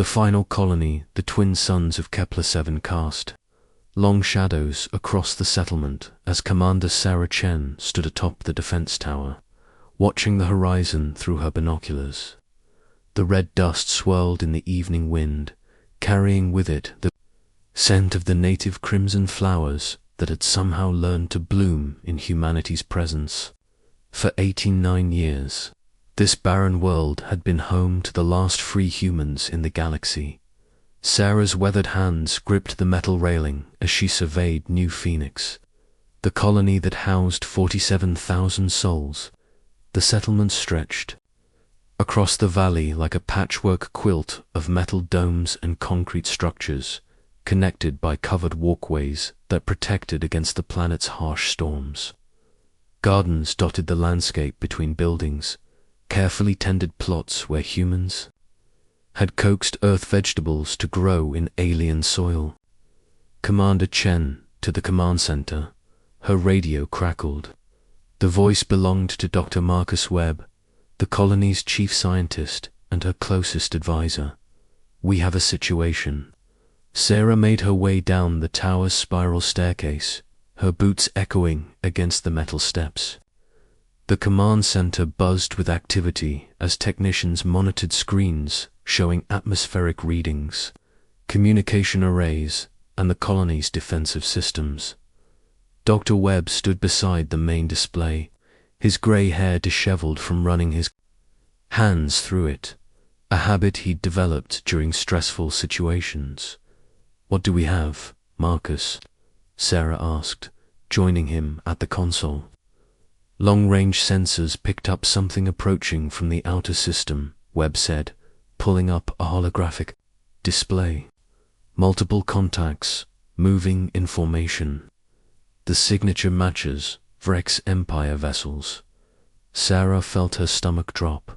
The final colony, the twin suns of Kepler-7, cast long shadows across the settlement as Commander Sarah Chen stood atop the defense tower, watching the horizon through her binoculars. The red dust swirled in the evening wind, carrying with it the scent of the native crimson flowers that had somehow learned to bloom in humanity's presence. For 89 years, this barren world had been home to the last free humans in the galaxy. Sarah's weathered hands gripped the metal railing as she surveyed New Phoenix, the colony that housed 47,000 souls. The settlement stretched across the valley like a patchwork quilt of metal domes and concrete structures, connected by covered walkways that protected against the planet's harsh storms. Gardens dotted the landscape between buildings, carefully tended plots where humans had coaxed Earth vegetables to grow in alien soil. Commander Chen to the command center. Her radio crackled. The voice belonged to Dr. Marcus Webb, the colony's chief scientist and her closest advisor. We have a situation. Sarah made her way down the tower's spiral staircase, her boots echoing against the metal steps. The command center buzzed with activity as technicians monitored screens showing atmospheric readings, communication arrays, and the colony's defensive systems. Dr. Webb stood beside the main display, his grey hair disheveled from running his hands through it, a habit he'd developed during stressful situations. "What do we have, Marcus?" Sarah asked, joining him at the console. Long-range sensors picked up something approaching from the outer system, Webb said, pulling up a holographic display. Multiple contacts, moving in formation. The signature matches Vrex Empire vessels. Sarah felt her stomach drop.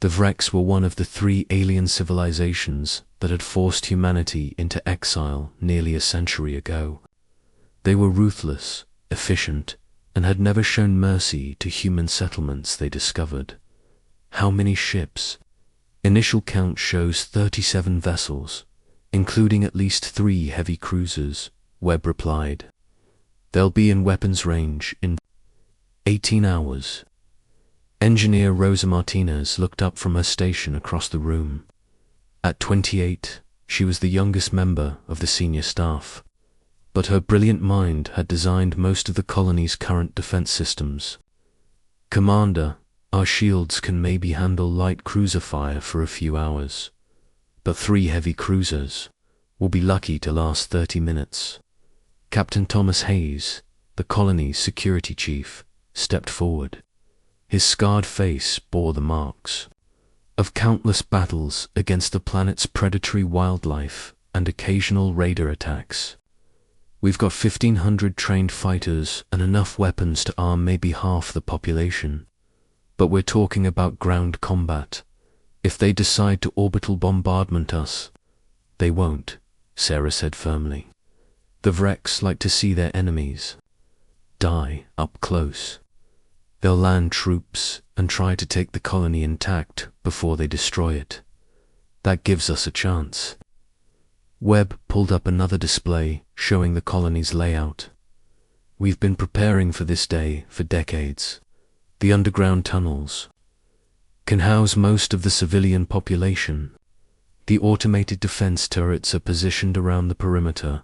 The Vrex were one of the 3 alien civilizations that had forced humanity into exile nearly a century ago. They were ruthless, efficient, and had never shown mercy to human settlements they discovered. How many ships? Initial count shows 37 vessels, including at least 3 heavy cruisers, Webb replied. They'll be in weapons range in 18 hours. Engineer Rosa Martinez looked up from her station across the room. At 28, she was the youngest member of the senior staff, but her brilliant mind had designed most of the colony's current defense systems. "Commander, our shields can maybe handle light cruiser fire for a few hours, but 3 heavy cruisers will be lucky to last 30 minutes. Captain Thomas Hayes, the colony's security chief, stepped forward. His scarred face bore the marks of countless battles against the planet's predatory wildlife and occasional raider attacks. "We've got 1,500 trained fighters and enough weapons to arm maybe half the population. But we're talking about ground combat. If they decide to orbital bombardment us, they won't," Sarah said firmly. "The Vrex like to see their enemies die up close. They'll land troops and try to take the colony intact before they destroy it. That gives us a chance." Webb pulled up another display showing the colony's layout. "We've been preparing for this day for decades. The underground tunnels can house most of the civilian population. The automated defense turrets are positioned around the perimeter,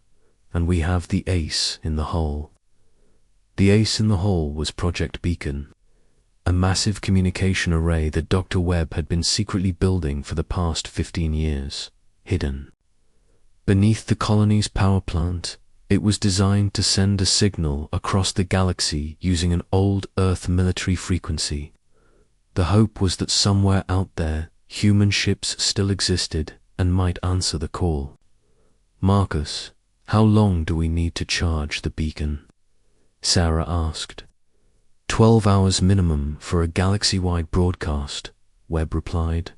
and we have the ace in the hull." The ace in the hull was Project Beacon, a massive communication array that Dr. Webb had been secretly building for the past 15 years, hidden beneath the colony's power plant. It was designed to send a signal across the galaxy using an old Earth military frequency. The hope was that somewhere out there, human ships still existed and might answer the call. "Marcus, how long do we need to charge the beacon?" Sarah asked. 12 hours minimum for a galaxy-wide broadcast, Webb replied.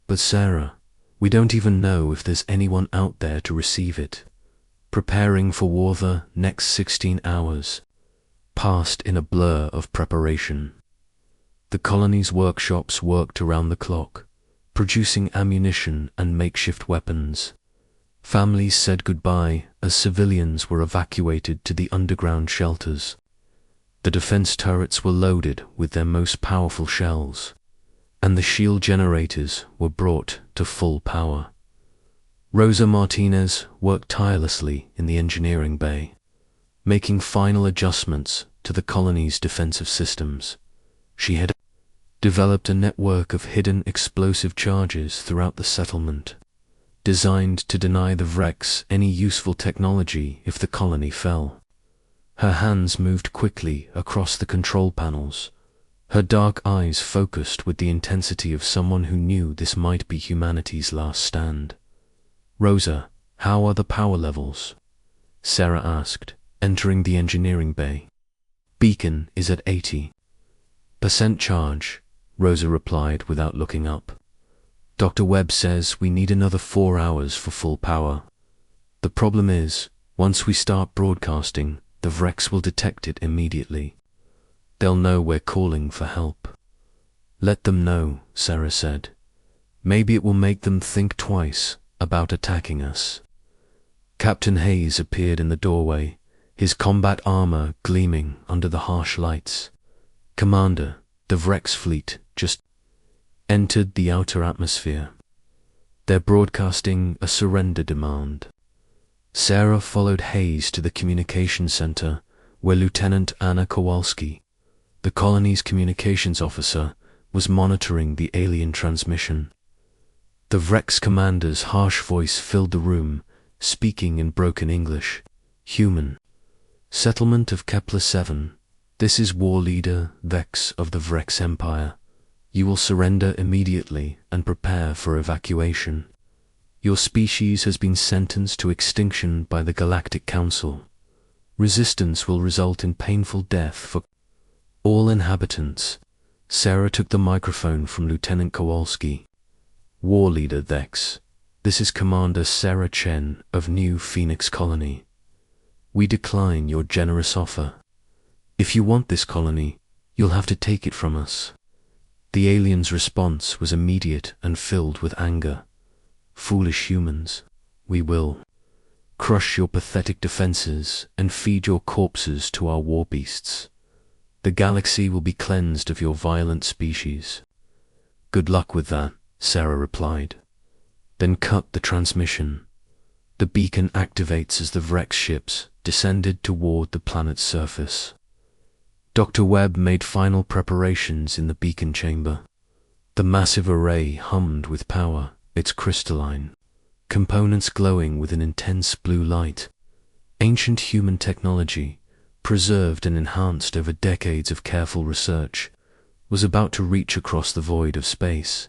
"But Sarah, we don't even know if there's anyone out there to receive it. Preparing for war the next 16 hours passed in a blur of preparation. The colony's workshops worked around the clock, producing ammunition and makeshift weapons. Families said goodbye as civilians were evacuated to the underground shelters. The defense turrets were loaded with their most powerful shells, and the shield generators were brought to full power. Rosa Martinez worked tirelessly in the engineering bay, making final adjustments to the colony's defensive systems. She had developed a network of hidden explosive charges throughout the settlement, designed to deny the Vrex any useful technology if the colony fell. Her hands moved quickly across the control panels, her dark eyes focused with the intensity of someone who knew this might be humanity's last stand. "Rosa, how are the power levels?" Sarah asked, entering the engineering bay. "Beacon is at 80% charge," Rosa replied without looking up. "Dr. Webb says we need another 4 hours for full power. The problem is, once we start broadcasting, the Vrex will detect it immediately. They'll know we're calling for help." "Let them know," Sarah said. "Maybe it will make them think twice about attacking us." Captain Hayes appeared in the doorway, his combat armor gleaming under the harsh lights. "Commander, the Vrex fleet just entered the outer atmosphere. They're broadcasting a surrender demand." Sarah followed Hayes to the communications center, where Lieutenant Anna Kowalski, the colony's communications officer, was monitoring the alien transmission. The Vrex commander's harsh voice filled the room, speaking in broken English. "Human settlement of Kepler-7. This is war leader Vex of the Vrex Empire. You will surrender immediately and prepare for evacuation. Your species has been sentenced to extinction by the Galactic Council. Resistance will result in painful death for all inhabitants." Sarah took the microphone from Lieutenant Kowalski. "War leader Vex, this is Commander Sarah Chen of New Phoenix Colony. We decline your generous offer. If you want this colony, you'll have to take it from us." The alien's response was immediate and filled with anger. "Foolish humans, we will crush your pathetic defenses and feed your corpses to our war beasts. The galaxy will be cleansed of your violent species." "Good luck with that," Sarah replied. "Then cut the transmission." The beacon activates as the Vrex ships descended toward the planet's surface. Dr. Webb made final preparations in the beacon chamber. The massive array hummed with power, its crystalline components glowing with an intense blue light. Ancient human technology, preserved and enhanced over decades of careful research, was about to reach across the void of space.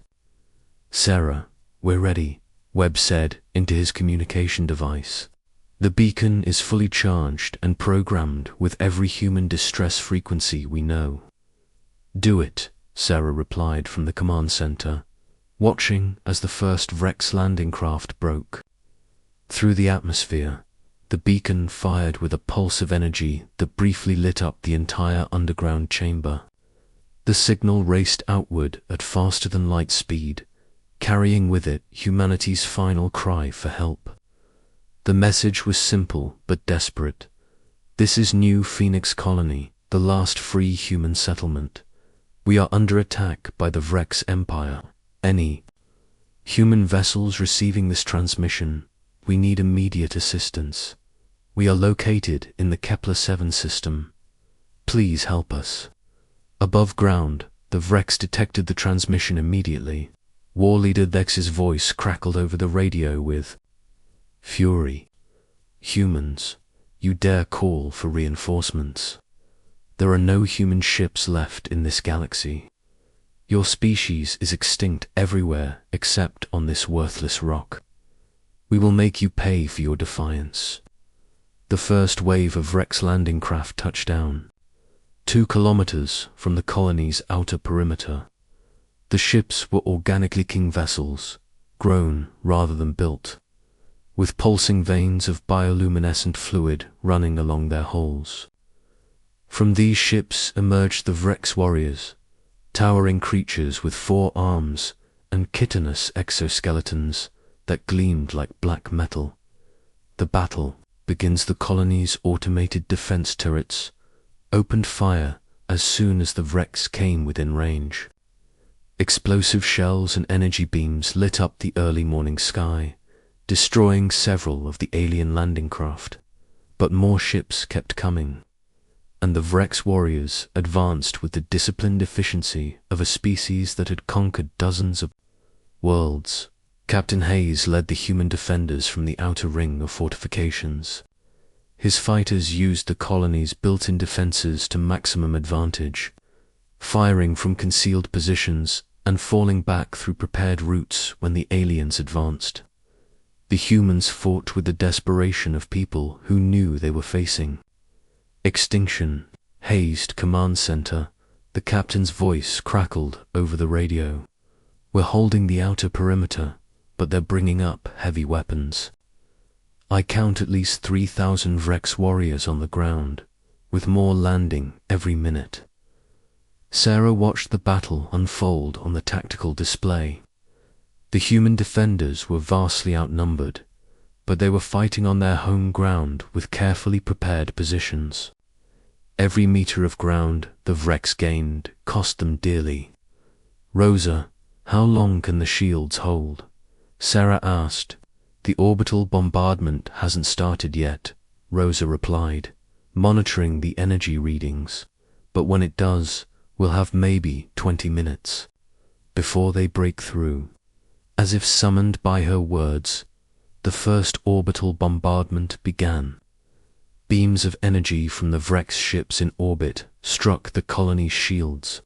"Sarah, we're ready," Webb said into his communication device. "The beacon is fully charged and programmed with every human distress frequency we know." "Do it," Sarah replied from the command center, watching as the first Vrex landing craft broke. Through the atmosphere, the beacon fired with a pulse of energy that briefly lit up the entire underground chamber. The signal raced outward at faster than light speed, carrying with it humanity's final cry for help. The message was simple but desperate. "This is New Phoenix Colony, the last free human settlement. We are under attack by the Vrex Empire. Any human vessels receiving this transmission, we need immediate assistance. We are located in the Kepler-7 system. Please help us." Above ground, the Vrex detected the transmission immediately. War leader Vex's voice crackled over the radio with fury. "Humans, you dare call for reinforcements? There are no human ships left in this galaxy. Your species is extinct everywhere except on this worthless rock. We will make you pay for your defiance." The first wave of Vrex landing craft touched down, 2 kilometers from the colony's outer perimeter. The ships were organically king vessels, grown rather than built, with pulsing veins of bioluminescent fluid running along their hulls. From these ships emerged the Vrex warriors, towering creatures with 4 arms and chitinous exoskeletons that gleamed like black metal. The battle begins. The colony's automated defense turrets opened fire as soon as the wrecks came within range. Explosive shells and energy beams lit up the early morning sky, destroying several of the alien landing craft. But more ships kept coming, and the Vrex warriors advanced with the disciplined efficiency of a species that had conquered dozens of worlds. Captain Hayes led the human defenders from the outer ring of fortifications. His fighters used the colony's built-in defenses to maximum advantage, firing from concealed positions and falling back through prepared routes when the aliens advanced. The humans fought with the desperation of people who knew they were facing extinction. Hazed command center, the captain's voice crackled over the radio. We're holding the outer perimeter, but they're bringing up heavy weapons. I count at least 3,000 Vrex warriors on the ground, with more landing every minute. Sarah watched the battle unfold on the tactical display. The human defenders were vastly outnumbered, but they were fighting on their home ground with carefully prepared positions. Every meter of ground the Vrex gained cost them dearly. "Rosa, how long can the shields hold?" Sarah asked. "The orbital bombardment hasn't started yet," Rosa replied, monitoring the energy readings. "But when it does, we'll have maybe 20 minutes before they break through." As if summoned by her words, the first orbital bombardment began. Beams of energy from the Vrex ships in orbit struck the colony's shields,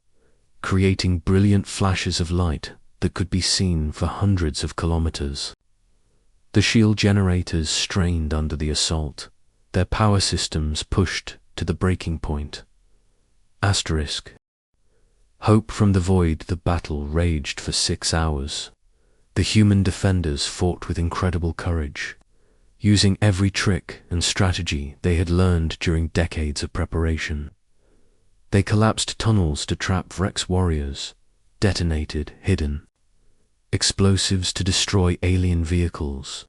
creating brilliant flashes of light that could be seen for hundreds of kilometers. The shield generators strained under the assault, their power systems pushed to the breaking point. Asterisk. Hope from the void. The battle raged for 6 hours. The human defenders fought with incredible courage, using every trick and strategy they had learned during decades of preparation. They collapsed tunnels to trap Vrex warriors, detonated hidden explosives to destroy alien vehicles,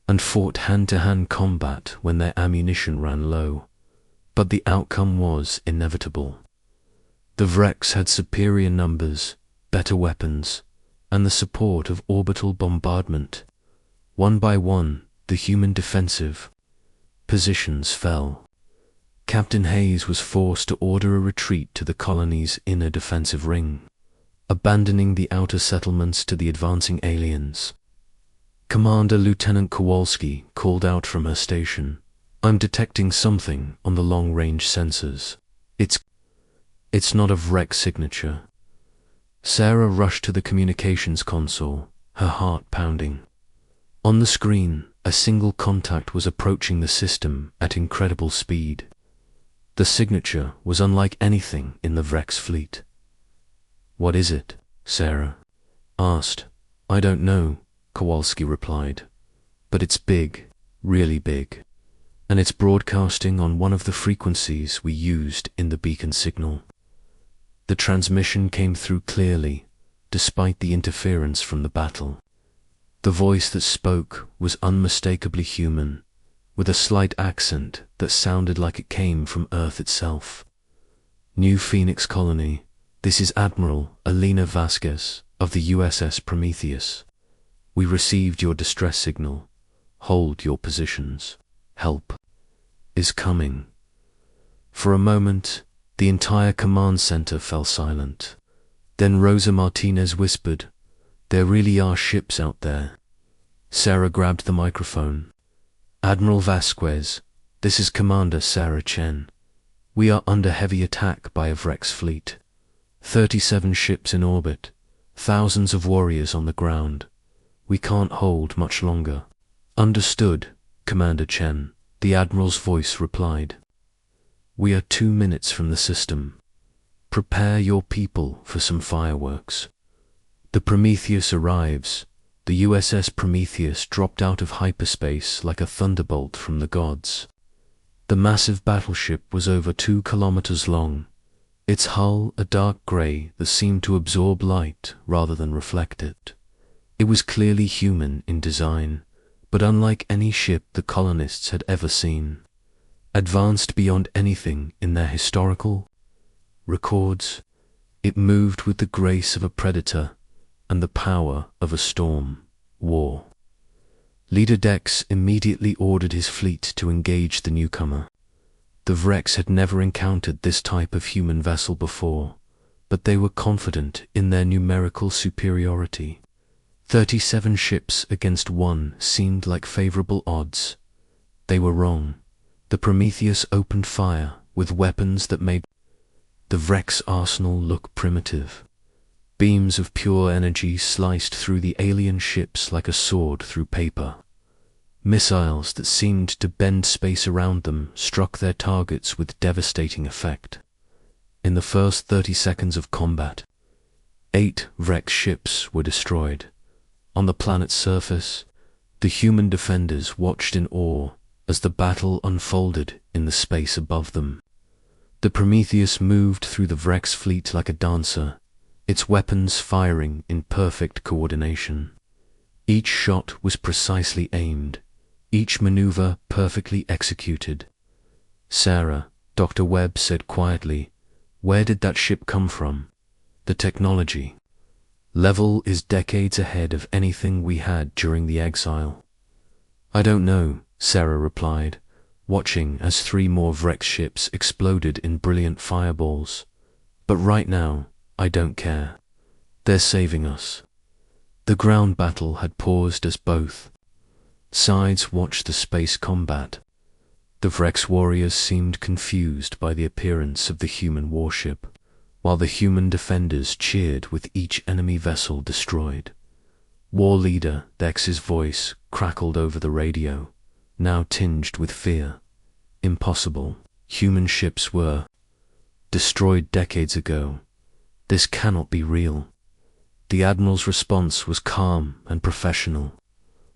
and fought hand-to-hand combat when their ammunition ran low. But the outcome was inevitable. The Vrex had superior numbers, better weapons, and the support of orbital bombardment. One by one, the human defensive positions fell. Captain Hayes was forced to order a retreat to the colony's inner defensive ring, abandoning the outer settlements to the advancing aliens. Commander Lieutenant Kowalski called out from her station, "I'm detecting something on the long-range sensors. It's not a Vrex signature." Sarah rushed to the communications console, her heart pounding. On the screen, a single contact was approaching the system at incredible speed. The signature was unlike anything in the Vrex fleet. "What is it?" Sarah asked. "I don't know," Kowalski replied, "but it's big, really big, and it's broadcasting on one of the frequencies we used in the beacon signal." The transmission came through clearly, despite the interference from the battle. The voice that spoke was unmistakably human, with a slight accent that sounded like it came from Earth itself. "New Phoenix Colony, this is Admiral Alina Vasquez of the USS Prometheus. We received your distress signal. Hold your positions. Help is coming." For a moment, the entire command center fell silent. Then Rosa Martinez whispered, "There really are ships out there." Sarah grabbed the microphone. "Admiral Vasquez, this is Commander Sarah Chen. We are under heavy attack by a Vrex fleet. 37 ships in orbit, thousands of warriors on the ground. We can't hold much longer." "Understood, Commander Chen," the Admiral's voice replied. "We are 2 minutes from the system. Prepare your people for some fireworks." The Prometheus arrives. The USS Prometheus dropped out of hyperspace like a thunderbolt from the gods. The massive battleship was over 2 kilometers long, its hull a dark grey that seemed to absorb light rather than reflect it. It was clearly human in design, but unlike any ship the colonists had ever seen. Advanced beyond anything in their historical records, it moved with the grace of a predator and the power of a storm. War. Leader Dex immediately ordered his fleet to engage the newcomer. The Vrex had never encountered this type of human vessel before, but they were confident in their numerical superiority. 37 ships against 1 seemed like favorable odds. They were wrong. The Prometheus opened fire with weapons that made the Vrex arsenal look primitive. Beams of pure energy sliced through the alien ships like a sword through paper. Missiles that seemed to bend space around them struck their targets with devastating effect. In the first 30 seconds of combat, 8 Vrex ships were destroyed. On the planet's surface, the human defenders watched in awe as the battle unfolded in the space above them. The Prometheus moved through the Vrex fleet like a dancer, its weapons firing in perfect coordination. Each shot was precisely aimed, each maneuver perfectly executed. "Sarah," Dr. Webb said quietly, "where did that ship come from?" "The technology level is decades ahead of anything we had during the exile." "I don't know," Sarah replied, watching as 3 more Vrex ships exploded in brilliant fireballs. "But right now, I don't care. They're saving us." The ground battle had paused as both sides watched the space combat. The Vrex warriors seemed confused by the appearance of the human warship, while the human defenders cheered with each enemy vessel destroyed. War leader Dex's voice crackled over the radio, now tinged with fear. "Impossible. Human ships were destroyed decades ago. This cannot be real." The Admiral's response was calm and professional.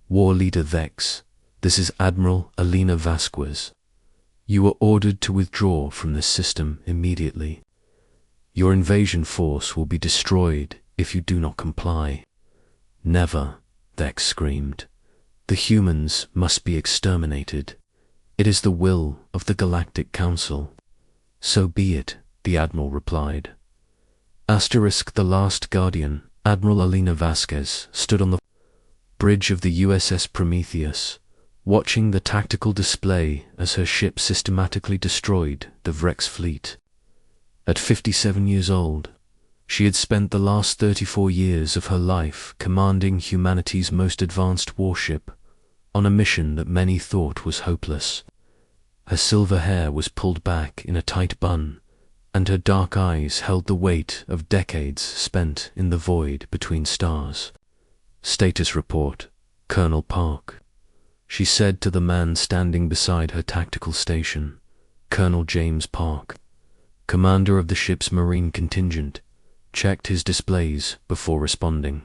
"War leader Vex, this is Admiral Alina Vasquez. You were ordered to withdraw from this system immediately. Your invasion force will be destroyed if you do not comply." "Never," Vex screamed. "The humans must be exterminated. It is the will of the Galactic Council." "So be it," the Admiral replied. The last Guardian, Admiral Alina Vasquez, stood on the bridge of the USS Prometheus, watching the tactical display as her ship systematically destroyed the Vrex fleet. At 57 years old, she had spent the last 34 years of her life commanding humanity's most advanced warship on a mission that many thought was hopeless. Her silver hair was pulled back in a tight bun, and her dark eyes held the weight of decades spent in the void between stars. "Status report, Colonel Park," she said to the man standing beside her tactical station. Colonel James Park, commander of the ship's marine contingent, checked his displays before responding.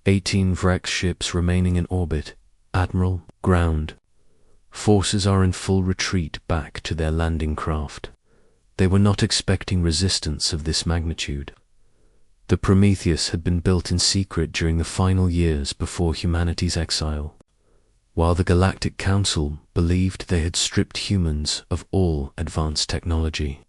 18 Vrex ships remaining in orbit. Admiral, ground. Forces are in full retreat back to their landing craft. They were not expecting resistance of this magnitude. The Prometheus had been built in secret during the final years before humanity's exile, while the Galactic Council believed they had stripped humans of all advanced technology.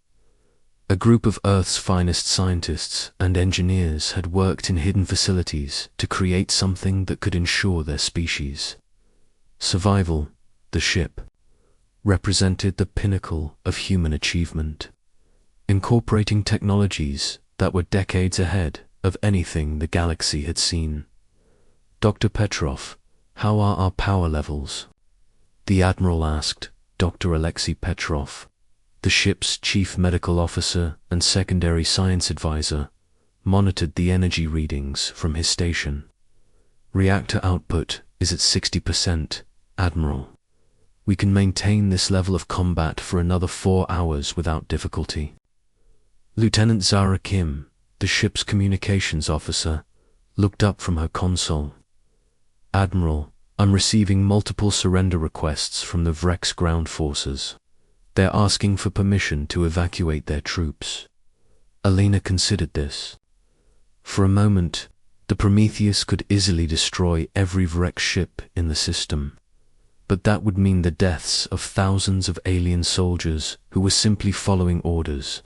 A group of Earth's finest scientists and engineers had worked in hidden facilities to create something that could ensure their species survival. The ship represented the pinnacle of human achievement, incorporating technologies that were decades ahead of anything the galaxy had seen. "Dr. Petrov, how are our power levels?" the Admiral asked. Dr. Alexei Petrov, the ship's chief medical officer and secondary science advisor, monitored the energy readings from his station. "Reactor output is at 60%, Admiral. We can maintain this level of combat for another 4 hours without difficulty." Lieutenant Zara Kim, the ship's communications officer, looked up from her console. "Admiral, I'm receiving multiple surrender requests from the Vrex ground forces. They're asking for permission to evacuate their troops." Alina considered this. For a moment, the Prometheus could easily destroy every wrecked ship in the system. But that would mean the deaths of thousands of alien soldiers who were simply following orders.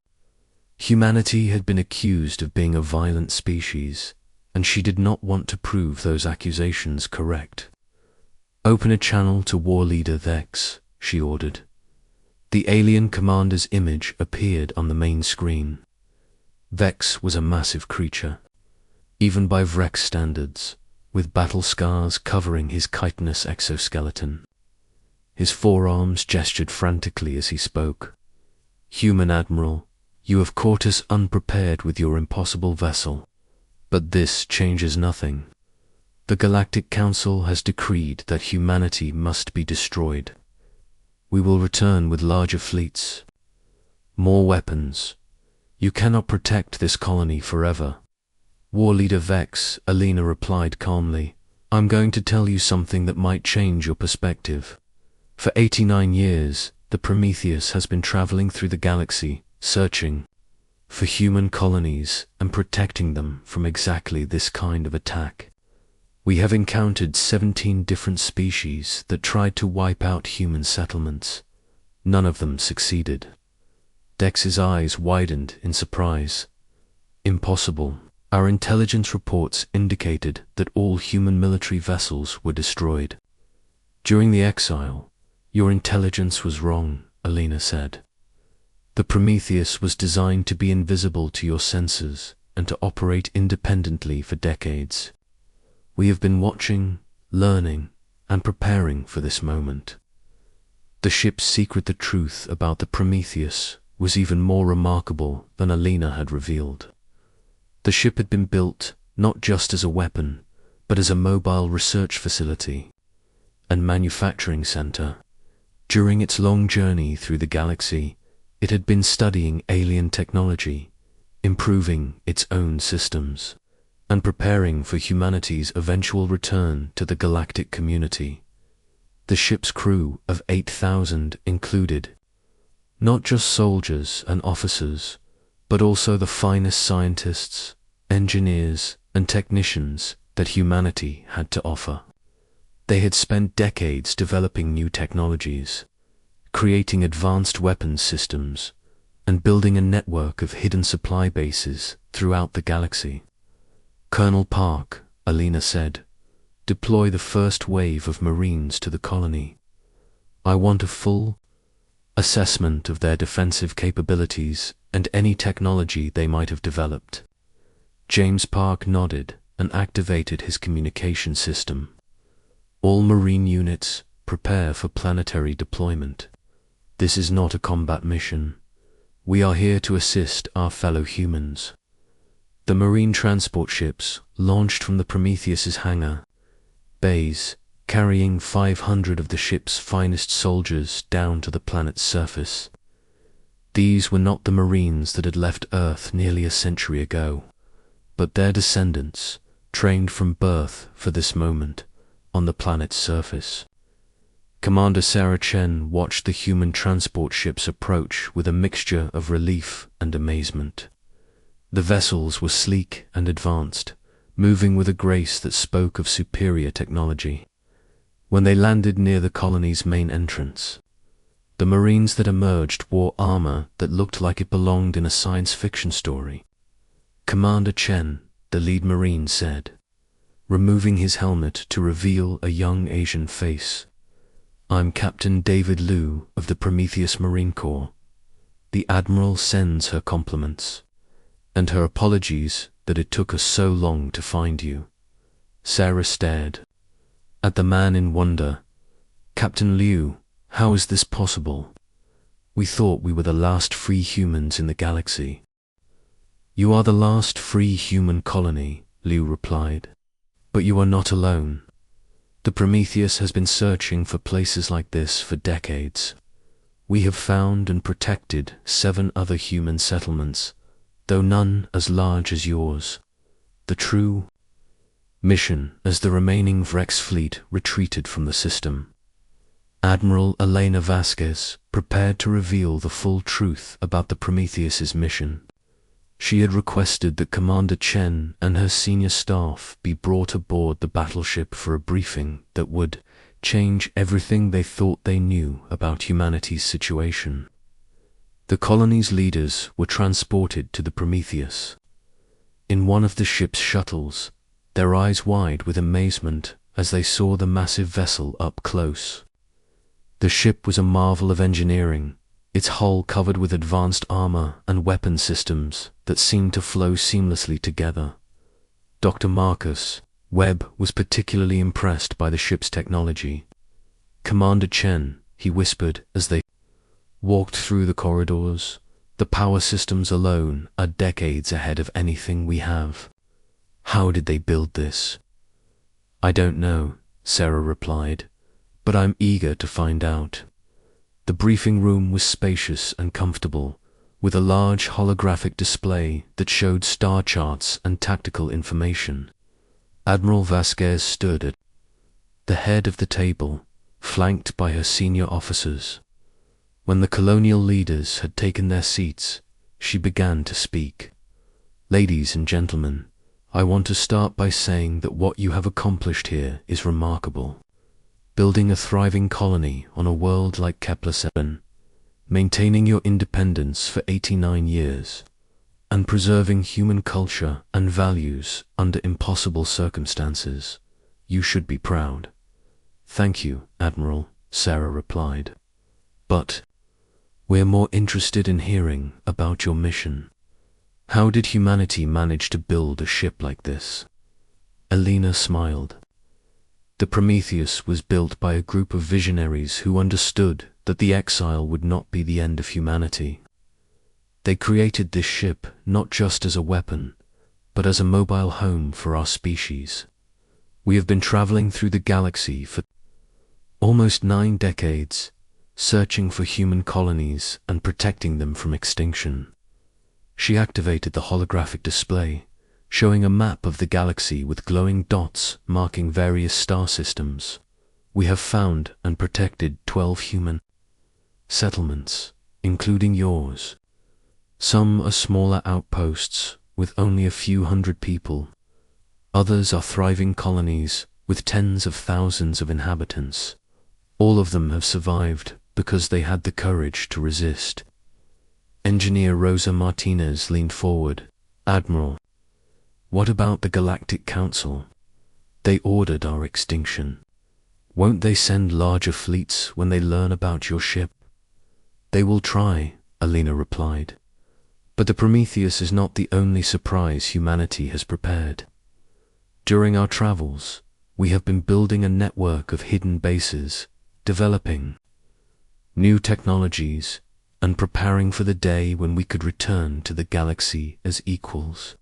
Humanity had been accused of being a violent species, and she did not want to prove those accusations correct. "Open a channel to War Leader Vex," she ordered. The alien commander's image appeared on the main screen. Vex was a massive creature, even by Vrek standards, with battle scars covering his chitinous exoskeleton. His forearms gestured frantically as he spoke. "Human Admiral, you have caught us unprepared with your impossible vessel. But this changes nothing. The Galactic Council has decreed that humanity must be destroyed. We will return with larger fleets, more weapons. You cannot protect this colony forever." "War Leader Vex," Alina replied calmly, "I'm going to tell you something that might change your perspective. For 89 years, the Prometheus has been traveling through the galaxy, searching for human colonies and protecting them from exactly this kind of attack. We have encountered 17 different species that tried to wipe out human settlements. None of them succeeded." Dex's eyes widened in surprise. "Impossible. Our intelligence reports indicated that all human military vessels were destroyed." "During the exile, your intelligence was wrong," Alina said. "The Prometheus was designed to be invisible to your senses and to operate independently for decades. We have been watching, learning, and preparing for this moment." The ship's secret, the truth about the Prometheus, was even more remarkable than Alina had revealed. The ship had been built not just as a weapon, but as a mobile research facility and manufacturing center. During its long journey through the galaxy, it had been studying alien technology, improving its own systems, and preparing for humanity's eventual return to the galactic community. The ship's crew of 8,000 included not just soldiers and officers, but also the finest scientists, engineers, and technicians that humanity had to offer. They had spent decades developing new technologies, creating advanced weapons systems, and building a network of hidden supply bases throughout the galaxy. "Colonel Park," Alina said, "deploy the first wave of Marines to the colony. I want a full assessment of their defensive capabilities and any technology they might have developed." James Park nodded and activated his communication system. "All Marine units, prepare for planetary deployment. This is not a combat mission. We are here to assist our fellow humans." The Marine transport ships launched from the Prometheus's hangar bays, carrying 500 of the ship's finest soldiers down to the planet's surface. These were not the Marines that had left Earth nearly a century ago, but their descendants, trained from birth for this moment on the planet's surface. Commander Sarah Chen watched the human transport ships approach with a mixture of relief and amazement. The vessels were sleek and advanced, moving with a grace that spoke of superior technology. When they landed near the colony's main entrance, the Marines that emerged wore armor that looked like it belonged in a science fiction story. "Commander Chen," the lead Marine said, removing his helmet to reveal a young Asian face. "I'm Captain David Liu of the Prometheus Marine Corps. The Admiral sends her compliments, and her apologies that it took us so long to find you." Sarah stared at the man in wonder. "Captain Liu, how is this possible? We thought we were the last free humans in the galaxy." "You are the last free human colony," Liu replied. "But you are not alone. The Prometheus has been searching for places like this for decades. We have found and protected 7 other human settlements, though none as large as yours. The true mission as the remaining Vrex fleet retreated from the system." Admiral Elena Vasquez prepared to reveal the full truth about the Prometheus's mission. She had requested that Commander Chen and her senior staff be brought aboard the battleship for a briefing that would change everything they thought they knew about humanity's situation. The colony's leaders were transported to the Prometheus. In one of the ship's shuttles, their eyes wide with amazement as they saw the massive vessel up close. The ship was a marvel of engineering, its hull covered with advanced armor and weapon systems that seemed to flow seamlessly together. Dr. Marcus Webb was particularly impressed by the ship's technology. "Commander Chen," he whispered as they walked through the corridors, "the power systems alone are decades ahead of anything we have. How did they build this?" "I don't know," Sarah replied, "but I'm eager to find out." The briefing room was spacious and comfortable, with a large holographic display that showed star charts and tactical information. Admiral Vasquez stood at the head of the table, flanked by her senior officers. When the colonial leaders had taken their seats, she began to speak. "Ladies and gentlemen, I want to start by saying that what you have accomplished here is remarkable. Building a thriving colony on a world like Kepler-7, maintaining your independence for 89 years, and preserving human culture and values under impossible circumstances. You should be proud." "Thank you, Admiral," Sarah replied. "But we're more interested in hearing about your mission. How did humanity manage to build a ship like this?" Alina smiled. "The Prometheus was built by a group of visionaries who understood that the exile would not be the end of humanity. They created this ship not just as a weapon, but as a mobile home for our species. We have been traveling through the galaxy for almost 9 decades, searching for human colonies and protecting them from extinction." She activated the holographic display, showing a map of the galaxy with glowing dots marking various star systems. "We have found and protected 12 human settlements, including yours. Some are smaller outposts with only a few hundred people. Others are thriving colonies with tens of thousands of inhabitants. All of them have survived because they had the courage to resist." Engineer Rosa Martinez leaned forward. "Admiral, what about the Galactic Council? They ordered our extinction. Won't they send larger fleets when they learn about your ship?" "They will try," Alina replied. "But the Prometheus is not the only surprise humanity has prepared. During our travels, we have been building a network of hidden bases, developing new technologies, and preparing for the day when we could return to the galaxy as equals."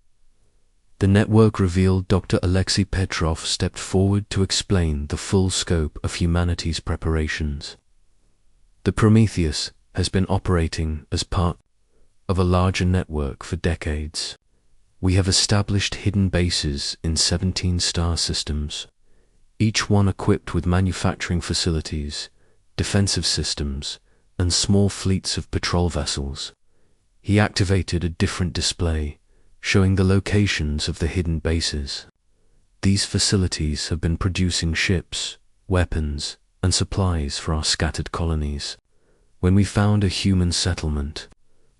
The network revealed Dr. Alexei Petrov stepped forward to explain the full scope of humanity's preparations. "The Prometheus has been operating as part of a larger network for decades. We have established hidden bases in 17 star systems, each one equipped with manufacturing facilities, defensive systems, and small fleets of patrol vessels." He activated a different display, showing the locations of the hidden bases. "These facilities have been producing ships, weapons, and supplies for our scattered colonies. When we found a human settlement,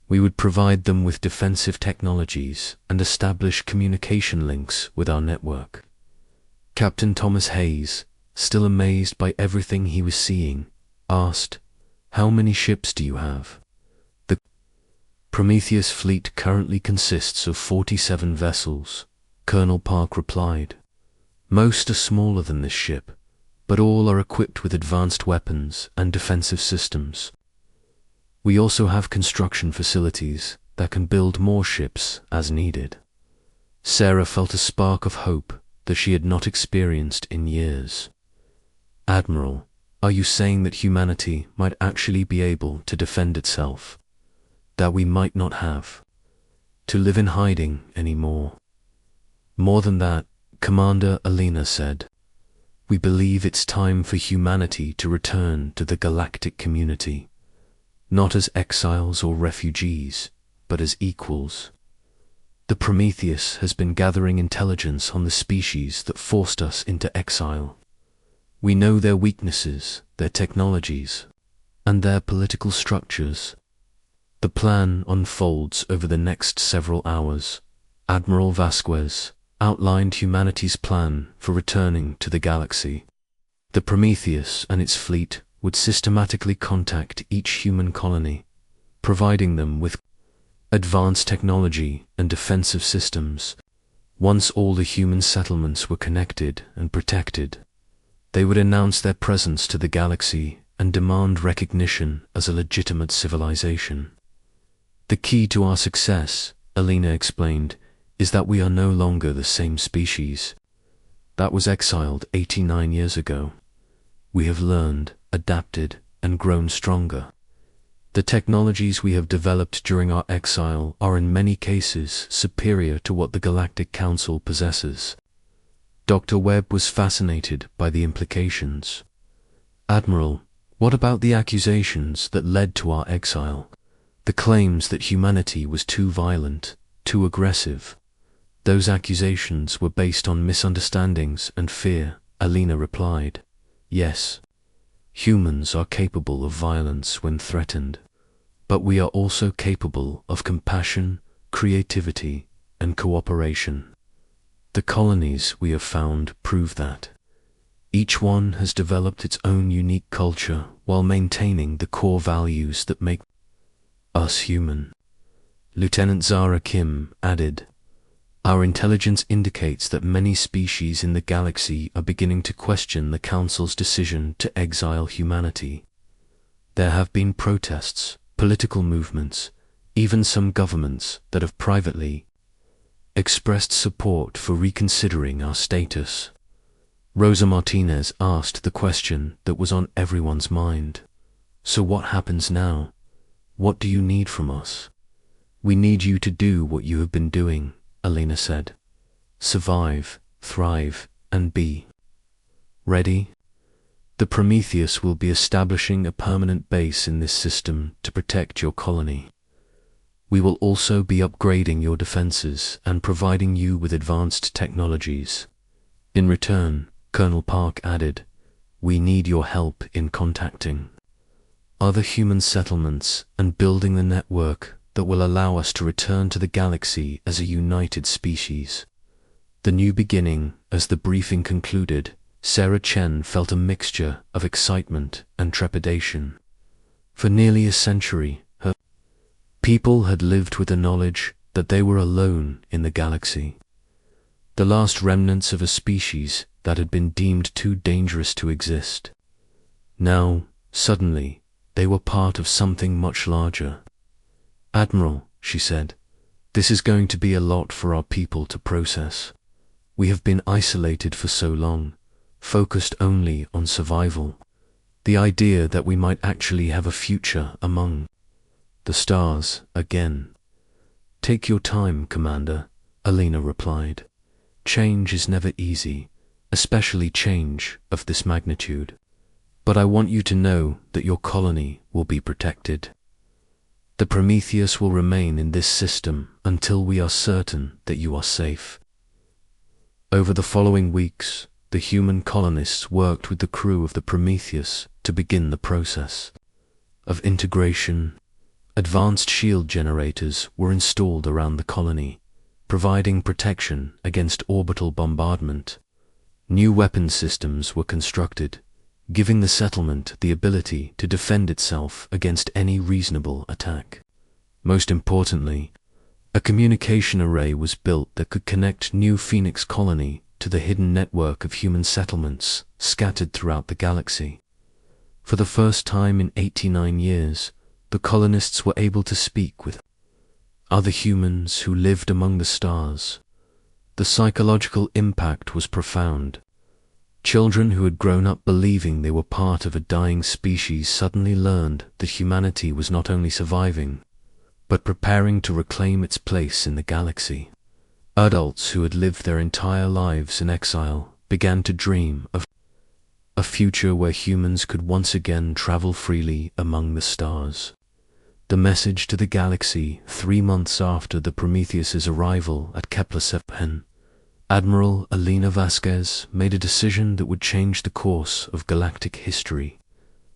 we would provide them with defensive technologies and establish communication links with our network." Captain Thomas Hayes, still amazed by everything he was seeing, asked, "How many ships do you have?" "The Prometheus fleet currently consists of 47 vessels," Colonel Park replied. "Most are smaller than this ship, but all are equipped with advanced weapons and defensive systems. We also have construction facilities that can build more ships as needed." Sarah felt a spark of hope that she had not experienced in years. "Admiral, are you saying that humanity might actually be able to defend itself? That we might not have to live in hiding anymore?" "More than that," Commander Alina said. "We believe it's time for humanity to return to the galactic community, not as exiles or refugees, but as equals. The Prometheus has been gathering intelligence on the species that forced us into exile. We know their weaknesses, their technologies, and their political structures. The plan unfolds over the next several hours. Admiral Vasquez outlined humanity's plan for returning to the galaxy. The Prometheus and its fleet would systematically contact each human colony, providing them with advanced technology and defensive systems. Once all the human settlements were connected and protected, they would announce their presence to the galaxy and demand recognition as a legitimate civilization. The key to our success, Alina explained, is that we are no longer the same species that was exiled 89 years ago. We have learned, adapted, and grown stronger. The technologies we have developed during our exile are in many cases superior to what the Galactic Council possesses. Dr. Webb was fascinated by the implications. Admiral, what about the accusations that led to our exile? The claims that humanity was too violent, too aggressive. Those accusations were based on misunderstandings and fear, Alina replied. Yes, humans are capable of violence when threatened, but we are also capable of compassion, creativity, and cooperation. The colonies we have found prove that. Each one has developed its own unique culture while maintaining the core values that make us human. Lieutenant Zara Kim added, "Our intelligence indicates that many species in the galaxy are beginning to question the Council's decision to exile humanity. There have been protests, political movements, even some governments that have privately expressed support for reconsidering our status." Rosa Martinez asked the question that was on everyone's mind. "So what happens now? What do you need from us?" "We need you to do what you have been doing," Alina said. "Survive, thrive, and be ready." The Prometheus will be establishing a permanent base in this system to protect your colony. We will also be upgrading your defenses and providing you with advanced technologies. In return, Colonel Park added, "We need your help in contacting other human settlements and building the network that will allow us to return to the galaxy as a united species." The new beginning. As the briefing concluded, Sarah Chen felt a mixture of excitement and trepidation. For nearly a century, her people had lived with the knowledge that they were alone in the galaxy, the last remnants of a species that had been deemed too dangerous to exist. Now, suddenly, they were part of something much larger. "Admiral," she said, "this is going to be a lot for our people to process. We have been isolated for so long, focused only on survival. The idea that we might actually have a future among the stars again." "Take your time, Commander," Alina replied. "Change is never easy, especially change of this magnitude. But I want you to know that your colony will be protected. The Prometheus will remain in this system until we are certain that you are safe." Over the following weeks, the human colonists worked with the crew of the Prometheus to begin the process of integration. Advanced shield generators were installed around the colony, providing protection against orbital bombardment. New weapon systems were constructed, giving the settlement the ability to defend itself against any reasonable attack. Most importantly, a communication array was built that could connect New Phoenix Colony to the hidden network of human settlements scattered throughout the galaxy. For the first time in 89 years, the colonists were able to speak with other humans who lived among the stars. The psychological impact was profound. Children who had grown up believing they were part of a dying species suddenly learned that humanity was not only surviving, but preparing to reclaim its place in the galaxy. Adults who had lived their entire lives in exile began to dream of a future where humans could once again travel freely among the stars. The message to the galaxy 3 months after the Prometheus's arrival at Kepler-7. Admiral Elena Vasquez made a decision that would change the course of galactic history.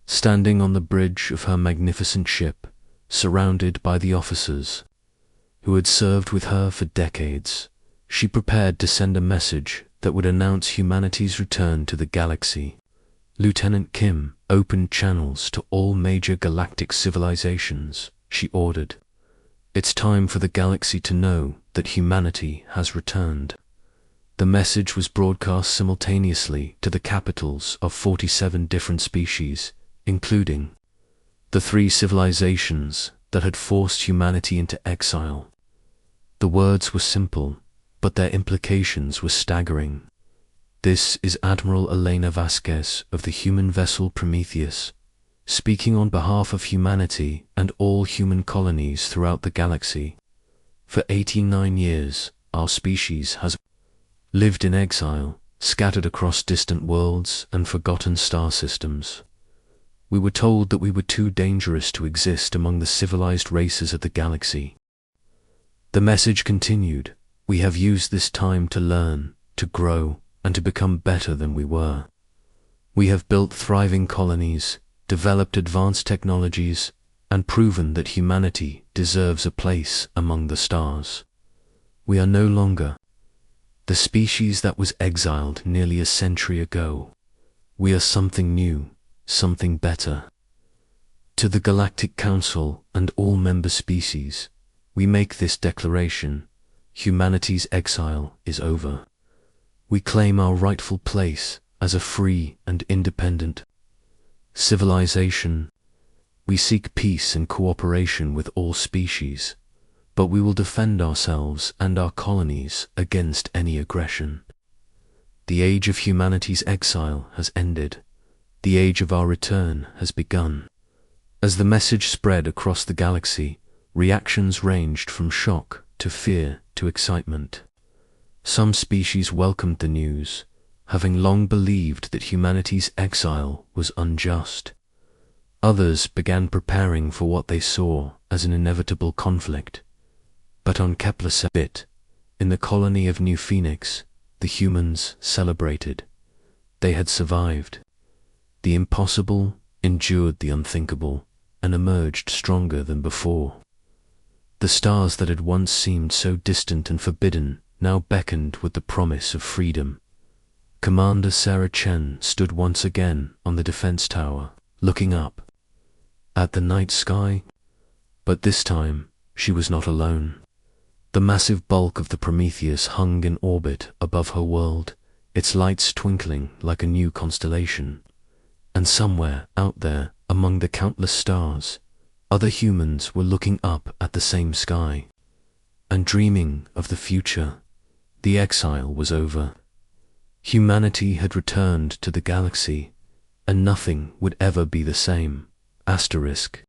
Standing on the bridge of her magnificent ship, surrounded by the officers who had served with her for decades, she prepared to send a message that would announce humanity's return to the galaxy. Lieutenant Kim opened channels to all major galactic civilizations, she ordered. It's time for the galaxy to know that humanity has returned. The message was broadcast simultaneously to the capitals of 47 different species, including the 3 civilizations that had forced humanity into exile. The words were simple, but their implications were staggering. This is Admiral Elena Vasquez of the human vessel Prometheus, speaking on behalf of humanity and all human colonies throughout the galaxy. For 89 years, our species has lived in exile, scattered across distant worlds and forgotten star systems. We were told that we were too dangerous to exist among the civilized races of the galaxy. The message continued, we have used this time to learn, to grow, and to become better than we were. We have built thriving colonies, developed advanced technologies, and proven that humanity deserves a place among the stars. We are no longer the species that was exiled nearly a century ago. We are something new, something better. To the Galactic Council and all member species, we make this declaration: humanity's exile is over. We claim our rightful place as a free and independent civilization. We seek peace and cooperation with all species, but we will defend ourselves and our colonies against any aggression. The age of humanity's exile has ended. The age of our return has begun. As the message spread across the galaxy, reactions ranged from shock to fear to excitement. Some species welcomed the news, having long believed that humanity's exile was unjust. Others began preparing for what they saw as an inevitable conflict. But on Kepler-7, in the colony of New Phoenix, the humans celebrated. They had survived. The impossible endured the unthinkable and emerged stronger than before. The stars that had once seemed so distant and forbidden now beckoned with the promise of freedom. Commander Sarah Chen stood once again on the defense tower, looking up at the night sky. But this time, she was not alone. The massive bulk of the Prometheus hung in orbit above her world, its lights twinkling like a new constellation. And somewhere out there, among the countless stars, other humans were looking up at the same sky and dreaming of the future. The exile was over. Humanity had returned to the galaxy, and nothing would ever be the same. Asterisk.